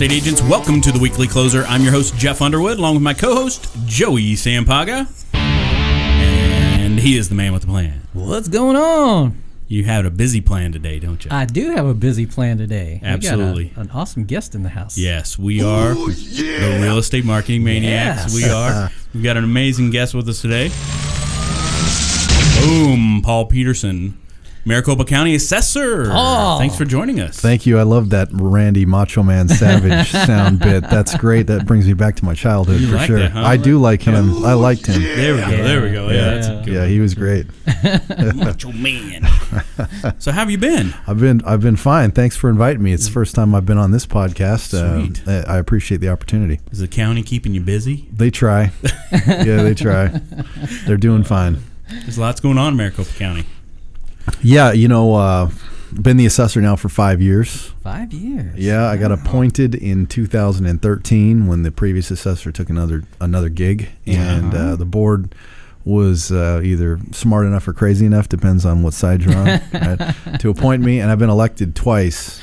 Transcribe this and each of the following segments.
estate agents, welcome to the Weekly Closer. I'm your host, Jeff Underwood, along with my co-host, Joey Sampaga. And he is the man with the plan. What's going on? You had a busy plan today, don't you? I do have a busy plan today. Absolutely. We got an awesome guest in the house. Yes, we are the Real Estate Marketing Maniacs. Yes. We are. We've got an amazing guest with us today. Boom, Paul Petersen, Maricopa County Assessor. Oh. Thanks for joining us. Thank you. I love that Randy Macho Man Savage sound bit. That's great. That brings me back to my childhood for like sure. that, huh? I do like him. I liked him. There we go. There we go. Yeah, that's a good Yeah, one. he was great. Macho Man. So how have you been? I've been fine. Thanks for inviting me. It's the first time I've been on this podcast. Sweet. I appreciate the opportunity. Is the county keeping you busy? They try. Yeah, they try. They're doing fine. There's lots going on in Maricopa County. Yeah, been the assessor now for 5 years. 5 years. Yeah, I got appointed in 2013 when the previous assessor took another gig, and the board was either smart enough or crazy enough, depends on what side you're on, right, to appoint me, and I've been elected twice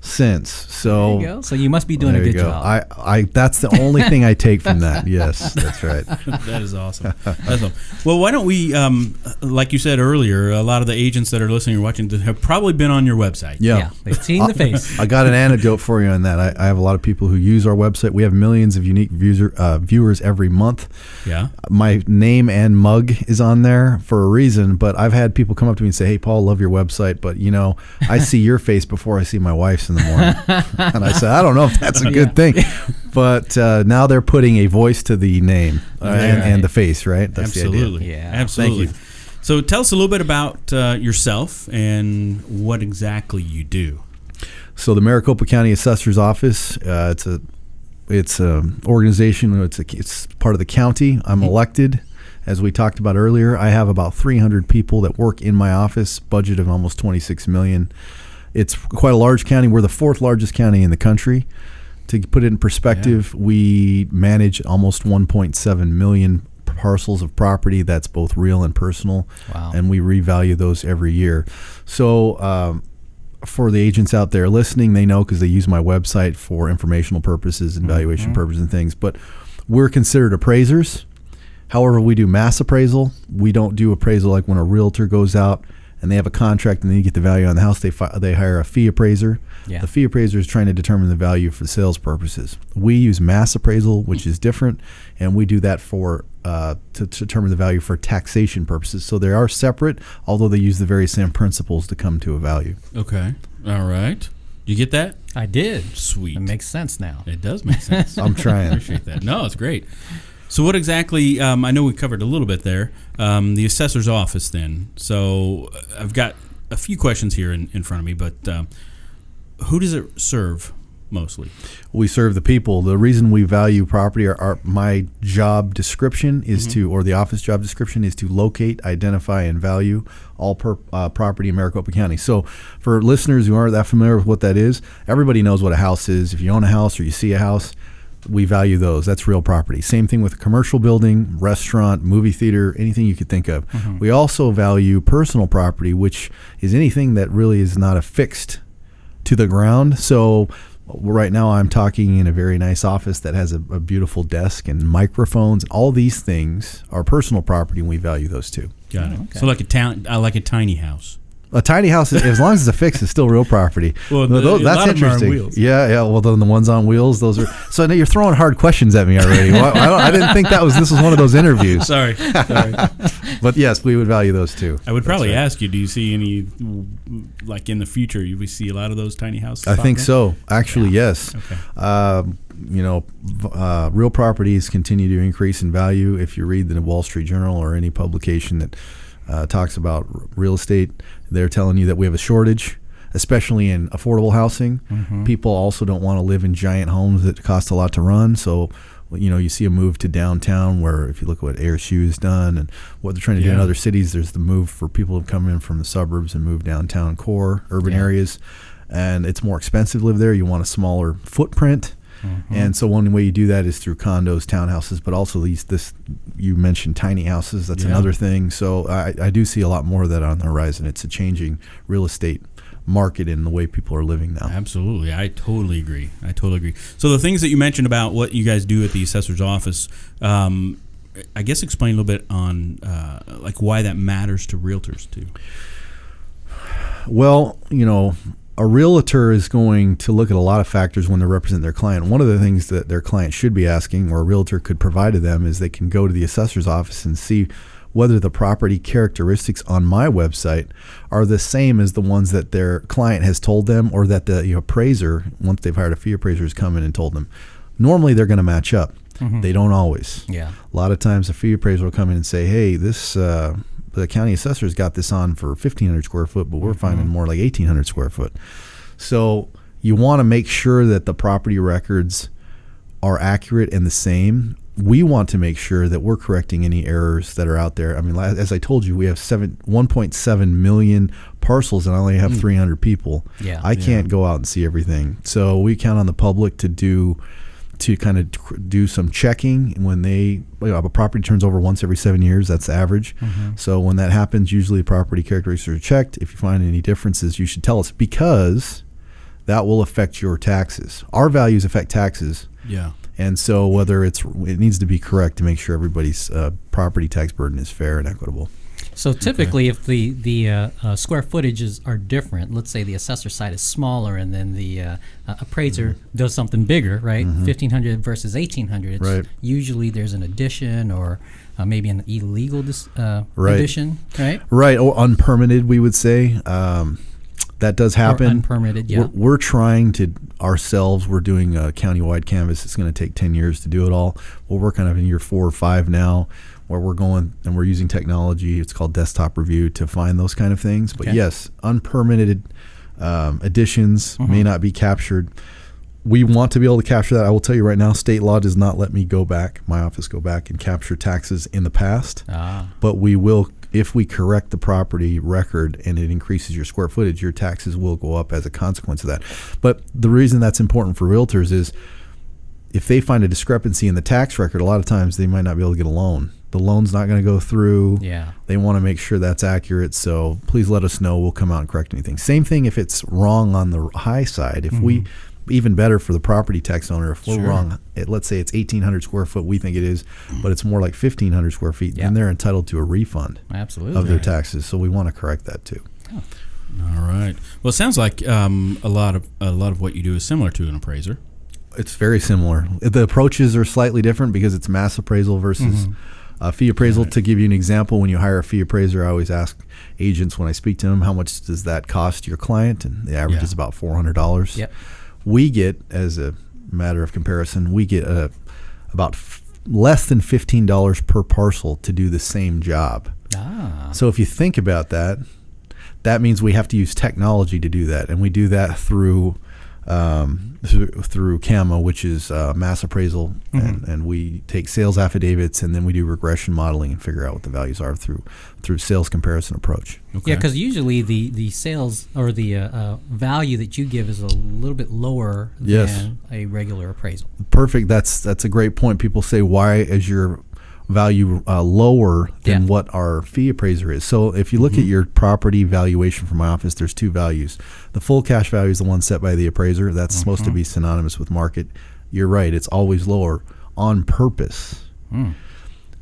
since. So There you go. So you must be doing a good job. I that's the only thing I take from that. Yes, that's right. That is awesome. That's awesome. Well, why don't we, like you said earlier, a lot of the agents that are listening or watching have probably been on your website. Yeah. They've seen the face. I got an anecdote for you on that. I have a lot of people who use our website. We have millions of unique viewers every month. Yeah. My name and mug is on there for a reason, but I've had people come up to me and say, "Hey, Paul, love your website, but I see your face before I see my wife's in the morning." And I said, I don't know if that's a good thing, but now they're putting a voice to the name and the face, right? That's Absolutely. the idea. Yeah. Absolutely. Thank you. So tell us a little bit about yourself and what exactly you do. So the Maricopa County Assessors Office, it's a organization. It's part of the county. I'm elected. As we talked about earlier, I have about 300 people that work in my office, budget of almost $26 million. It's quite a large county. We're the fourth largest county in the country. To put it in perspective, we manage almost 1.7 million parcels of property. That's both real and personal. Wow. And we revalue those every year. So for the agents out there listening, they know because they use my website for informational purposes and valuation purposes and things. But we're considered appraisers. However, we do mass appraisal. We don't do appraisal like when a realtor goes out and they have a contract and then you get the value on the house. They hire a fee appraiser. Yeah. The fee appraiser is trying to determine the value for sales purposes. We use mass appraisal, which is different, and we do that for to determine the value for taxation purposes. So they are separate, although they use the very same principles to come to a value. Okay. All right. You get that? I did. Sweet. It makes sense now. It does make sense. I'm trying. I appreciate that. No, it's great. So what exactly, I know we covered a little bit there, the Assessor's Office then. So I've got a few questions here in front of me, but who does it serve mostly? We serve the people. The reason we value property, my job description is or the office job description is to locate, identify, and value all property in Maricopa County. So for listeners who aren't that familiar with what that is, everybody knows what a house is. If you own a house or you see a house, we value those. That's real property. Same thing with a commercial building, restaurant, movie theater, anything you could think of. We also value personal property, which is anything that really is not affixed to the ground. So right now I'm talking in a very nice office that has a beautiful desk and microphones. All these things are personal property, and we value those too. Got it. Okay. So like a tiny house. A tiny house, as long as it's affixed, is still real property. Well, that's a lot of them are on interesting. wheels. Yeah. Well, then the ones on wheels, those are. So now you're throwing hard questions at me already. Well, I didn't think this was one of those interviews. Sorry. But yes, we would value those too. I would probably ask you, do you see any, like in the future, we see a lot of those tiny houses? I think so. Actually, yes. Okay. Real properties continue to increase in value. If you read the Wall Street Journal or any publication that talks about real estate, they're telling you that we have a shortage, especially in affordable housing. People also don't want to live in giant homes that cost a lot to run. So, you see a move to downtown where if you look at what AirShoe has done and what they're trying to do in other cities, there's the move for people to come in from the suburbs and move downtown core urban areas. And it's more expensive to live there. You want a smaller footprint. And so one way you do that is through condos, townhouses, but also you mentioned tiny houses. That's another thing. So I do see a lot more of that on the horizon. It's a changing real estate market and the way people are living now. Absolutely. I totally agree. So the things that you mentioned about what you guys do at the Assessor's Office, I guess explain a little bit on like why that matters to realtors too. Well, a realtor is going to look at a lot of factors when they represent their client. One of the things that their client should be asking, or a realtor could provide to them, is they can go to the assessor's office and see whether the property characteristics on my website are the same as the ones that their client has told them, or that the appraiser, once they've hired a fee appraiser, has come in and told them. Normally, they're going to match up. Mm-hmm. They don't always. Yeah. A lot of times, a fee appraiser will come in and say, hey, this the county assessor's got this on for 1,500 square foot, but we're finding more like 1,800 square foot. So you want to make sure that the property records are accurate and the same. We want to make sure that we're correcting any errors that are out there. I mean, as I told you, we have 1.7 million parcels, and I only have 300 people. Yeah. I can't go out and see everything. So we count on the public to kind of do some checking when a property turns over once every 7 years. That's the average. Mm-hmm. So when that happens, usually the property characteristics are checked. If you find any differences, you should tell us, because that will affect your taxes. Our values affect taxes. Yeah. And so whether it needs to be correct to make sure everybody's property tax burden is fair and equitable. So typically, if the square footages are different, let's say the assessor side is smaller and then the appraiser does something bigger, right? 1,500 versus 1,800. Right. Usually there's an addition or maybe an illegal addition, right? Right, or unpermitted, we would say. That does happen. Or unpermitted, yeah. We're trying to ourselves. We're doing a countywide canvas. It's going to take 10 years to do it all. Well, we're kind of in year 4 or 5 now, where we're going and we're using technology. It's called desktop review to find those kind of things. But yes, unpermitted additions may not be captured. We want to be able to capture that. I will tell you right now, state law does not let me my office go back and capture taxes in the past. But we will, if we correct the property record and it increases your square footage, your taxes will go up as a consequence of that. But the reason that's important for realtors is if they find a discrepancy in the tax record, a lot of times they might not be able to get a loan. The loan's not going to go through. Yeah. They want to make sure that's accurate. So please let us know. We'll come out and correct anything. Same thing if it's wrong on the high side. If we, even better for the property tax owner, if we're wrong, let's say it's 1,800 square foot, we think it is, but it's more like 1,500 square feet, then they're entitled to a refund of their taxes. So we want to correct that too. Oh. All right. Well, it sounds like a lot of what you do is similar to an appraiser. It's very similar. The approaches are slightly different because it's mass appraisal versus fee appraisal. To give you an example, when you hire a fee appraiser, I always ask agents when I speak to them, how much does that cost your client? And the average is about $400. Yep. We get, as a matter of comparison, we get about less than $15 per parcel to do the same job. So if you think about that, that means we have to use technology to do that, and we do that through CAMA, which is mass appraisal, and we take sales affidavits, and then we do regression modeling and figure out what the values are through sales comparison approach. Okay. Yeah, because usually the sales or the value that you give is a little bit lower than a regular appraisal. Perfect. That's a great point. People say, why is your value lower than what our fee appraiser is? So if you look at your property valuation from my office, there's 2 values. The full cash value is the one set by the appraiser. That's supposed to be synonymous with market. You're right. It's always lower on purpose.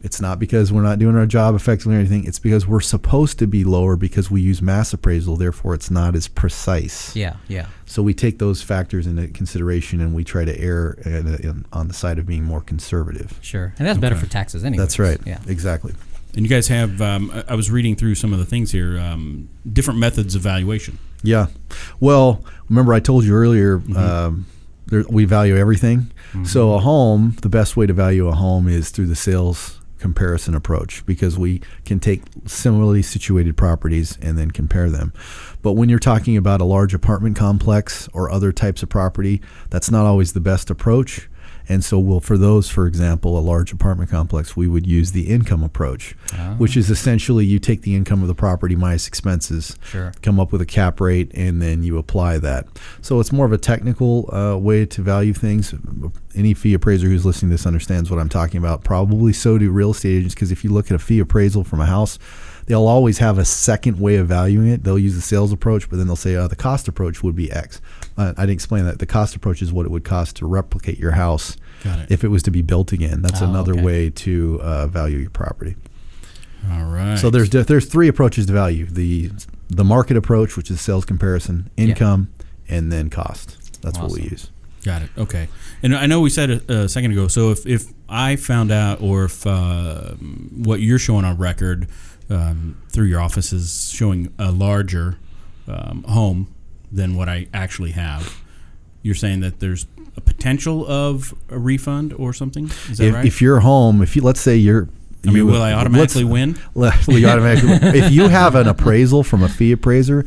It's not because we're not doing our job effectively or anything. It's because we're supposed to be lower because we use mass appraisal. Therefore, it's not as precise. Yeah. So we take those factors into consideration, and we try to err on the side of being more conservative. Sure. And that's better for taxes anyway. That's right. Yeah. Exactly. And you guys have, I was reading through some of the things here, different methods of valuation. Yeah. Well, remember I told you earlier, we value everything. So a home, the best way to value a home is through the sales comparison approach, because we can take similarly situated properties and then compare them. But when you're talking about a large apartment complex or other types of property, that's not always the best approach. And so for those, for example, a large apartment complex, we would use the income approach, which is essentially you take the income of the property minus expenses, come up with a cap rate, and then you apply that. So it's more of a technical way to value things. Any fee appraiser who's listening to this understands what I'm talking about. Probably so do real estate agents, because if you look at a fee appraisal from a house, they'll always have a second way of valuing it. They'll use the sales approach, but then they'll say, the cost approach would be X. I didn't explain that. The cost approach is what it would cost to replicate your house if it was to be built again. That's another way to value your property. All right. So there's three approaches to value: the market approach, which is sales comparison, income, and then cost. That's what we use. Got it. Okay. And I know we said a second ago, so if I found out, or if what you're showing on record through your office is showing a larger home than what I actually have, you're saying that there's a potential of a refund or something? Is that right? If your home, let's say you're... will I automatically win? If you have an appraisal from a fee appraiser,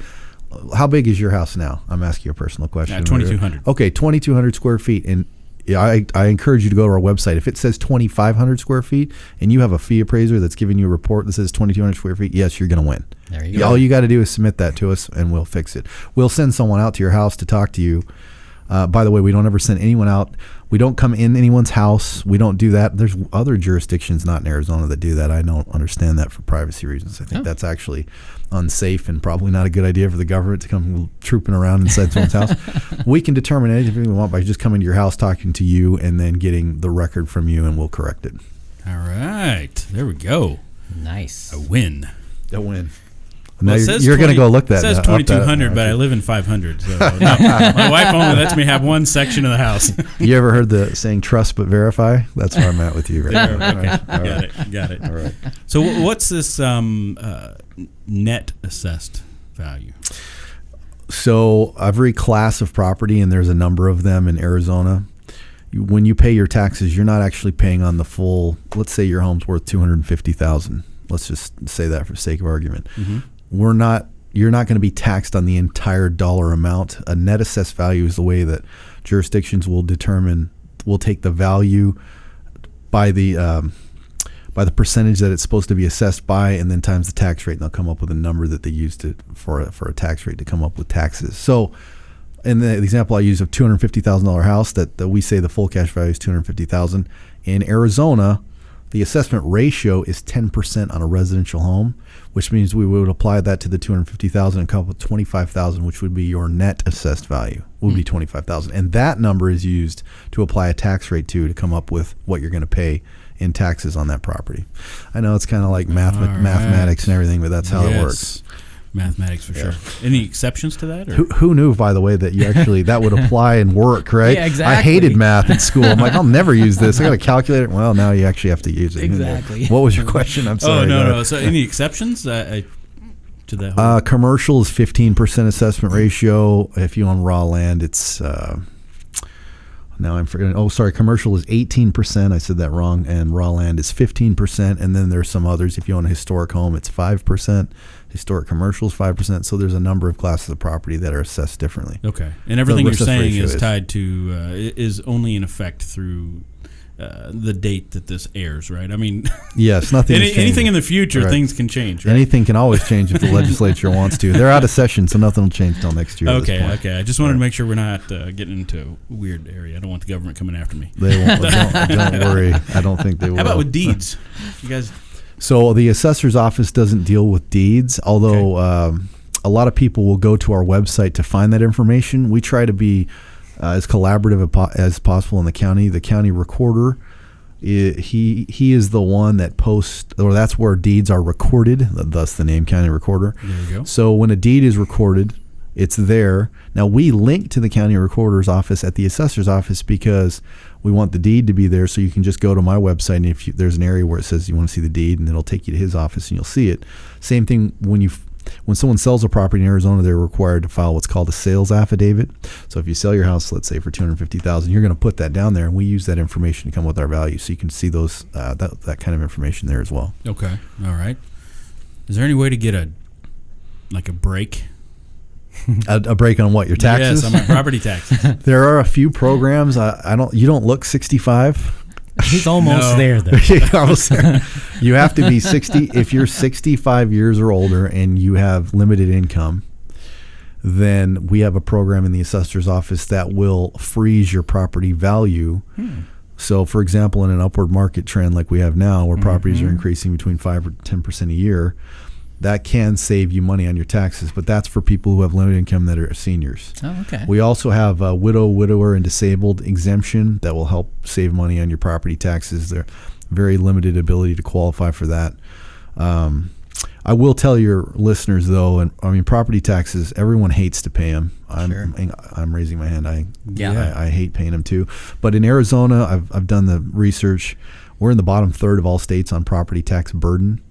how big is your house now? I'm asking you a personal question. 2,200. Okay, 2,200 square feet. And I encourage you to go to our website. If it says 2,500 square feet and you have a fee appraiser that's giving you a report that says 2,200 square feet, yes, you're going to win. There you go. All you got to do is submit that to us and we'll fix it. We'll send someone out to your house to talk to you. By the way, we don't ever send anyone out. We don't come in anyone's house. We don't do that. There's other jurisdictions, not in Arizona, that do that. I don't understand that for privacy reasons. I think that's actually unsafe and probably not a good idea for the government to come trooping around inside someone's house. We can determine anything we want by just coming to your house, talking to you, and then getting the record from you, and we'll correct it. All right. There we go. Nice. A win. A win. Well, now you're going to go look that. It says 2,200, but I live in 500. So my wife only lets me have one section of the house. You ever heard the saying "trust but verify"? That's where I'm at with you right now. Okay. Got it. All right. So what's this net assessed value? So every class of property, and there's a number of them in Arizona. When you pay your taxes, you're not actually paying on the full. Let's say your home's worth $250,000. Let's just say that for sake of argument. Mm-hmm. You're not going to be taxed on the entire dollar amount. A net assessed value is the way that jurisdictions will take the value by the percentage that it's supposed to be assessed by, and then times the tax rate, and they'll come up with a number that they use for a tax rate to come up with taxes. So in the example I use of $250,000 house, that we say the full cash value is $250,000. In Arizona, the assessment ratio is 10% on a residential home, which means we would apply that to the $250,000 and come up with $25,000, which would be your net assessed value, would be $25,000. And that number is used to apply a tax rate to come up with what you're going to pay in taxes on that property. I know it's kind of like mathematics and everything, but that's how it works. Mathematics for sure. Any exceptions to that? Or? Who knew, by the way, that you actually that would apply and work, right? Yeah, exactly. I hated math in school. I'm like, I'll never use this. I got to calculate it. Well, now you actually have to use it. Exactly. What was your question? I'm sorry. Oh, no. So any exceptions to that? Commercial is 15% assessment ratio. If you own raw land, it's now I'm forgetting. Oh, sorry. Commercial is 18%. I said that wrong. And raw land is 15%. And then there's some others. If you own a historic home, it's 5%. Historic commercial is 5%. So there's a number of classes of property that are assessed differently. Okay. And everything you're saying is tied to is only in effect through the date that this airs, right? I mean, yes, nothing. Anything in the future, things can change. Right? Anything can always change if the legislature wants to. They're out of session, so nothing will change till next year. Okay. I just wanted to make sure we're not getting into a weird area. I don't want the government coming after me. They won't. Don't worry. I don't think they will. How about with deeds? You guys. So the Assessor's Office doesn't deal with deeds, although a lot of people will go to our website to find that information. We try to be as collaborative as possible in the county. The county recorder, he is the one that posts, or that's where deeds are recorded, thus the name county recorder. There you go. So when a deed is recorded, it's there. Now we link to the county recorder's office at the assessor's office because we want the deed to be there, so you can just go to my website, and if there's an area where it says you want to see the deed, and it'll take you to his office and you'll see it. Same thing when someone sells a property in Arizona, they're required to file what's called a sales affidavit. So if you sell your house, let's say for $250,000, you're going to put that down there, and we use that information to come with our value, so you can see those that kind of information there as well. Okay, all right. Is there any way to get a break? A break on what, your taxes? Yes, on my property taxes. There are a few programs. You don't look 65. He's almost there, though. Almost there. You have to be 60. If you're 65 years or older and you have limited income, then we have a program in the assessor's office that will freeze your property value. So, for example, in an upward market trend like we have now, where properties are increasing between 5 or 10% a year, that can save you money on your taxes, but that's for people who have limited income that are seniors. Oh, okay. We also have a widow, widower, and disabled exemption that will help save money on your property taxes. They're very limited ability to qualify for that. I will tell your listeners, though, and I mean, property taxes, everyone hates to pay them. I'm raising my hand. I hate paying them too. But in Arizona, I've done the research. We're in the bottom third of all states on property tax burden.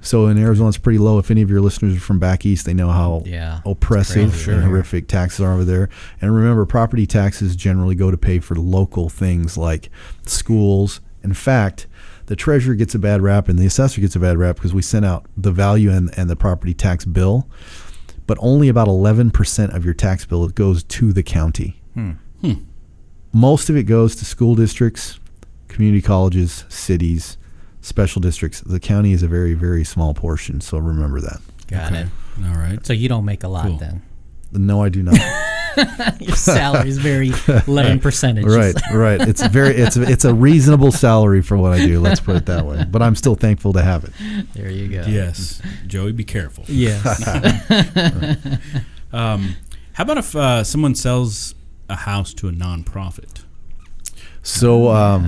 So in Arizona, it's pretty low. If any of your listeners are from back east, they know how oppressive and horrific taxes are over there. And remember, property taxes generally go to pay for local things like schools. In fact, the treasurer gets a bad rap and the assessor gets a bad rap because we send out the value and the property tax bill, but only about 11% of your tax bill goes to the county. Most of it goes to school districts, community colleges, cities, special districts. The county is a very, very small portion, so remember that. Got it. All right. So you don't make a lot then? No, I do not. Your salary is very 11%. Right. It's a reasonable salary for what I do. Let's put it that way. But I'm still thankful to have it. There you go. Yes, Joey, be careful. Yes. How about if someone sells a house to a nonprofit? So,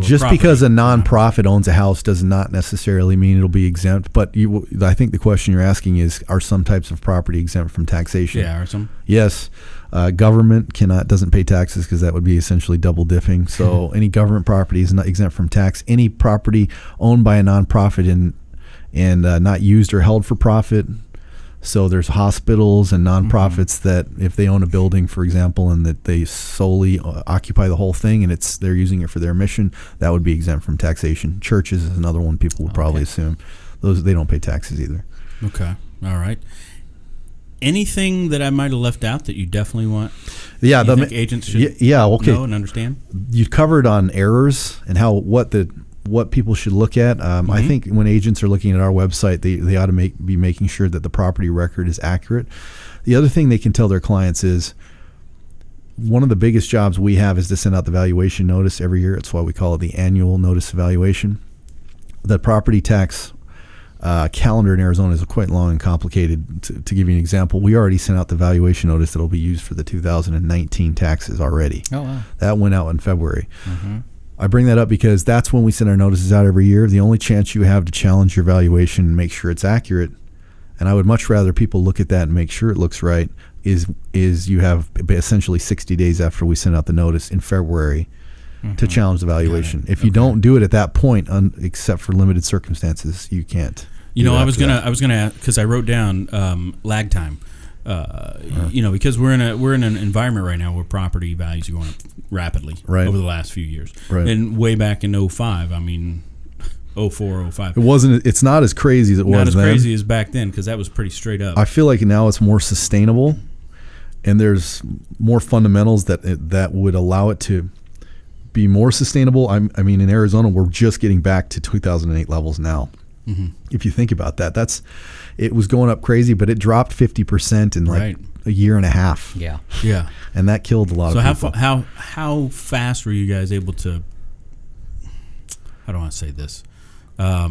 just because a nonprofit owns a house does not necessarily mean it'll be exempt. But I think the question you're asking is, are some types of property exempt from taxation? Yeah, are some? Yes. Government doesn't pay taxes because that would be essentially double dipping. So any government property is not exempt from tax. Any property owned by a nonprofit and not used or held for profit. So there's hospitals and nonprofits that if they own a building, for example, and that they solely occupy the whole thing and they're using it for their mission, that would be exempt from taxation. Churches is another one people would probably assume. They don't pay taxes either. Okay. All right. Anything that I might have left out that you definitely want? Yeah, you think agents should know and understand? You covered on errors and what people should look at. I think when agents are looking at our website, they ought to be making sure that the property record is accurate. The other thing they can tell their clients is one of the biggest jobs we have is to send out the valuation notice every year. That's why we call it the annual notice of valuation. The property tax calendar in Arizona is quite long and complicated. To give you an example, we already sent out the valuation notice that will be used for the 2019 taxes already. Oh, wow. That went out in February. I bring that up because that's when we send our notices out every year. The only chance you have to challenge your valuation and make sure it's accurate, and I would much rather people look at that and make sure it looks right, is you have essentially 60 days after we send out the notice in February to challenge the valuation. If you don't do it at that point, except for limited circumstances, you can't. I was gonna ask, because I wrote down lag time. Because we're in an environment right now where property values are going up rapidly over the last few years. Right. And way back in 2005, 04, 05. It's not as crazy as it was then. Not as crazy as back then, because that was pretty straight up. I feel like now it's more sustainable, and there's more fundamentals that would allow it to be more sustainable. In Arizona, we're just getting back to 2008 levels now. If you think about that, it was going up crazy, but it dropped 50% in a year and a half. Yeah, and that killed a lot of people. So how fast were you guys able to? How do I say this? I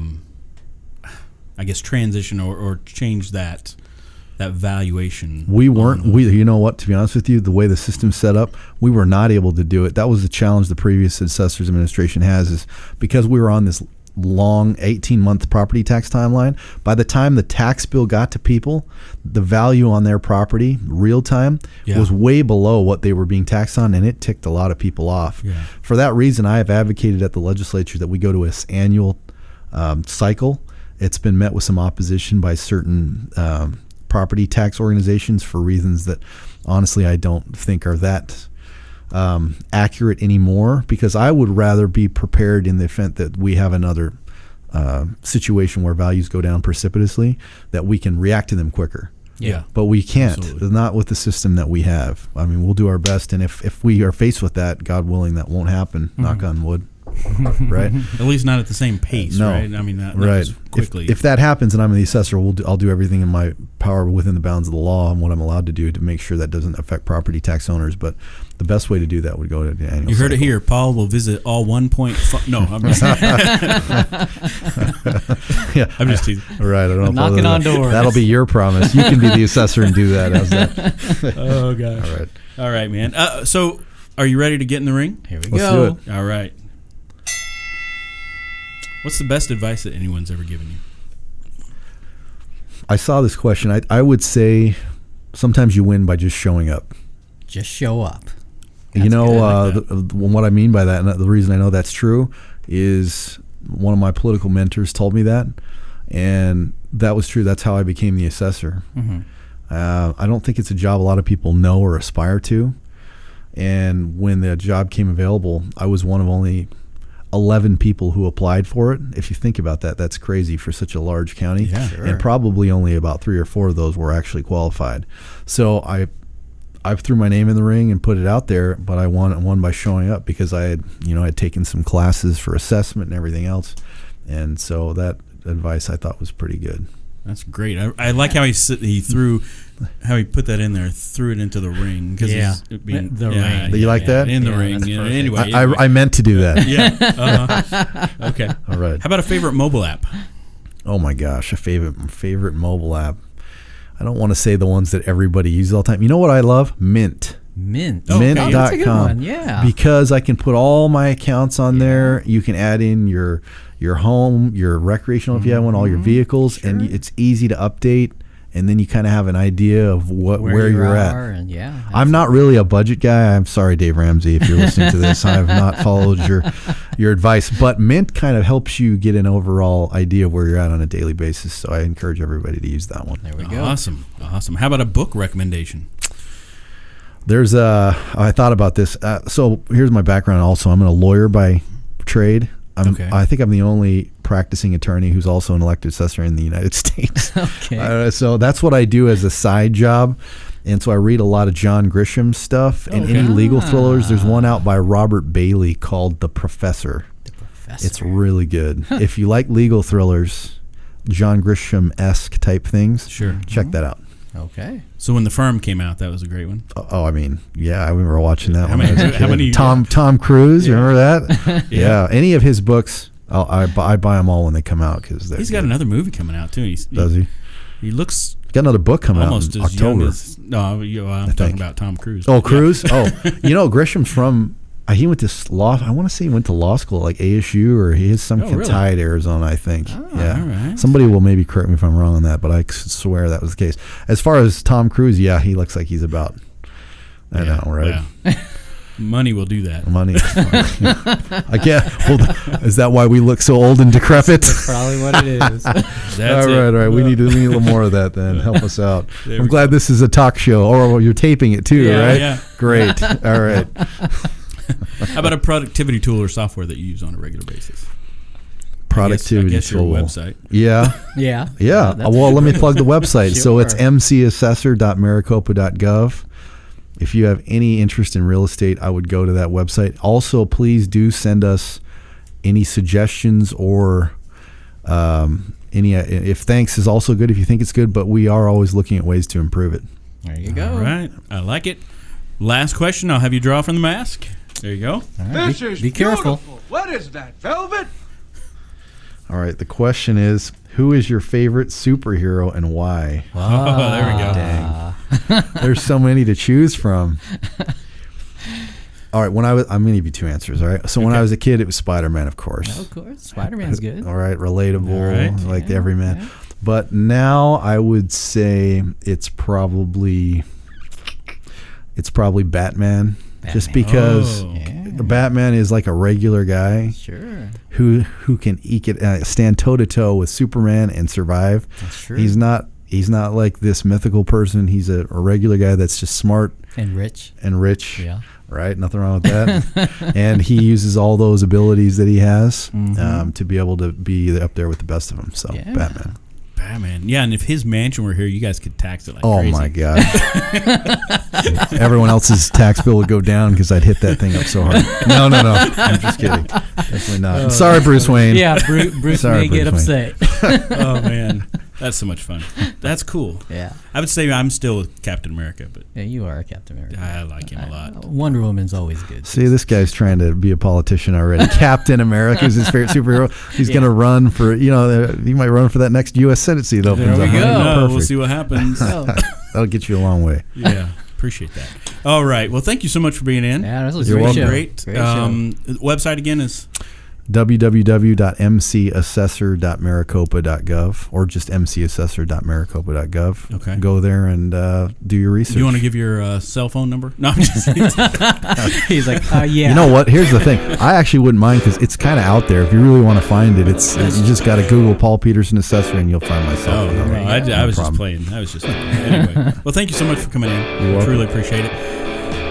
guess transition or change that valuation. We weren't. You know what? To be honest with you, the way the system's set up, we were not able to do it. That was the challenge the previous Assessors Administration has, is because we were on this long 18-month property tax timeline. By the time the tax bill got to people, the value on their property real time was way below what they were being taxed on, and it ticked a lot of people off. For that reason, I have advocated at the legislature that we go to an annual cycle. It's been met with some opposition by certain property tax organizations for reasons that honestly I don't think are that accurate anymore, because I would rather be prepared in the event that we have another situation where values go down precipitously, that we can react to them quicker. But we can't. Absolutely. Not with the system that we have. We'll do our best, and if we are faced with that, God willing, that won't happen. Knock on wood. right? At least not at the same pace, No. right? I mean, that Right. was quickly. If that happens and I'm the assessor, I'll do everything in my power within the bounds of the law and what I'm allowed to do to make sure that doesn't affect property tax owners. But the best way to do that would go to the annual you heard it cycle. here. Paul will visit all 1.5. No, I'm just, Yeah, I'm just teasing. right. I don't know. if Knocking I'll- on doors. That'll be your promise. You can be the assessor and do that. How's that? Oh, gosh. All right. All right, man. So are you ready to get in the ring? Here we Let's go. do it. All right. What's the best advice that anyone's ever given you? I saw this question. I would say sometimes you win by just showing up. Just show up. You know, good. I like what I mean by that, and the reason I know that's true, is one of my political mentors told me that, and that was true. That's how I became the assessor. Mm-hmm. I don't think it's a job a lot of people know or aspire to, and when the job came available, I was one of only 11 people who applied for it. If you think about that, that's crazy for such a large county. Yeah, sure. And probably only about 3 or 4 of those were actually qualified. So I threw my name in the ring and put it out there, but I won by showing up because I had taken some classes for assessment and everything else. And so that advice I thought was pretty good. That's great. I like how he put that in there, threw it into the ring. Cause Yeah. he's being, The ring. You like that? In the Yeah, ring. that's Yeah, perfect. anyway. I meant to do that. yeah. Uh-huh. Okay. All right. How about a favorite mobile app? Oh my gosh, a favorite mobile app. I don't want to say the ones that everybody uses all the time. You know what I love? Mint. Mint. Oh, okay. Oh, that's a good Mint.com. one. Yeah. Because I can put all my accounts on there. You can add in your home, your recreational if you have one, all your vehicles, and Sure. it's easy to update. And then you kind of have an idea of where you you're are, at. and yeah. I'm not really a budget guy. I'm sorry, Dave Ramsey, if you're listening to this. I have not followed your advice. But Mint kind of helps you get an overall idea of where you're at on a daily basis. So I encourage everybody to use that one. There we go. Awesome. How about a book recommendation? I thought about this. So here's my background also. I'm a lawyer by trade. Okay. I think I'm the only practicing attorney who's also an elected assessor in the United States. Okay. So that's what I do as a side job. And so I read a lot of John Grisham stuff and Okay. any legal thrillers. There's one out by Robert Bailey called The Professor. The Professor. It's really good. If you like legal thrillers, John Grisham-esque type things, Sure. check that out. Okay. So when The Firm came out, that was a great one. Oh, I mean, yeah, I remember watching that How one. many- as a how kid. many- Tom Cruise, Yeah. remember that? Yeah. Yeah, any of his books, I buy them all when they come out because He's got another movie coming out too. Does he? He looks Got another book coming almost out in as young October. as. No, I'm talking think. about Tom Cruise. Oh, Yeah. Cruise? Oh, Grisham's from. He went to law. I want to say he went to law school, like ASU, or he has some Oh, really? tie to Arizona, I think. Yeah. all right. Somebody will maybe correct me if I'm wrong on that, but I swear that was the case. As far as Tom Cruise, yeah, he looks like he's about. I know, right? Yeah. Money will do that. Money. I can't. Well, is that why we look so old and decrepit? Probably what it is. That's all it. right. We need a little more of that then. Help us out. There I'm we glad this is a talk show. Or you're taping it too, Yeah, right? yeah. Great. All right. How about a productivity tool or software that you use on a regular basis? Productivity I guess your tool. website. Yeah. Yeah. Yeah. That's Well, let me plug the website. So it's Sure. mcassessor.maricopa.gov. If you have any interest in real estate, I would go to that website. Also, please do send us any suggestions or any. If thanks is also good if you think it's good, but we are always looking at ways to improve it. There you go. All right. I like it. Last question. I'll have you draw from the mask. There you go. All right. This is Be careful. beautiful. What is that, velvet? All right. The question is, who is your favorite superhero and why? Oh, there we go. Dang. There's so many to choose from. All right. I'm going to give you two answers. All right. So when I was a kid, it was Spider-Man, of course. Of course. Spider-Man's good. All right, relatable, All right. like Yeah, every man. yeah. But now I would say it's probably Batman. Just because Oh. Yeah. Batman is like a regular guy Sure. who can stand toe to toe with Superman and survive. That's true. He's not like this mythical person. He's a regular guy that's just smart And rich. and rich. Yeah. Right, nothing wrong with that. And he uses all those abilities that he has to be able to be up there with the best of them. So Yeah. Batman. Yeah, man. Yeah, and if his mansion were here, you guys could tax it like Oh crazy. my God! Everyone else's tax bill would go down because I'd hit that thing up so hard. No. I'm just kidding. Definitely not. Sorry, Bruce Wayne. Yeah, Bruce Sorry, may get Bruce upset. Oh man, that's so much fun. That's cool. Yeah. I would say I'm still with Captain America, but Yeah, you are a Captain America. I like him a lot. Wonder Woman's always good. See, this guy's trying to be a politician already. Captain America is his favorite superhero. He's going to run for, he might run for that next U.S. Senate seat that opens There we up. go. No, we'll Perfect. see what happens. That'll get you a long way. Yeah, appreciate that. All right. Well, thank you so much for being in. Yeah, this was a You're great welcome. show. Great. Great show. Website again is www.mcassessor.maricopa.gov or just mcassessor.maricopa.gov. Okay. Go there and do your research. Do you want to give your cell phone number? No, I'm just He's like, yeah. You know what? Here's the thing. I actually wouldn't mind because it's kind of out there. If you really want to find it, you just got to Google Paul Petersen Assessor and you'll find my cell Oh, phone no, number. I No was just problem. playing. Anyway, well, thank you so much for coming in. You're welcome. Truly appreciate it.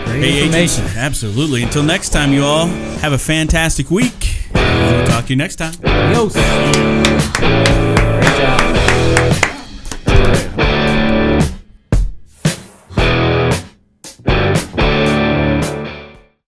Great Hey, agents, information. absolutely. Until next time, you all have a fantastic week. We'll talk to you next time. Adios.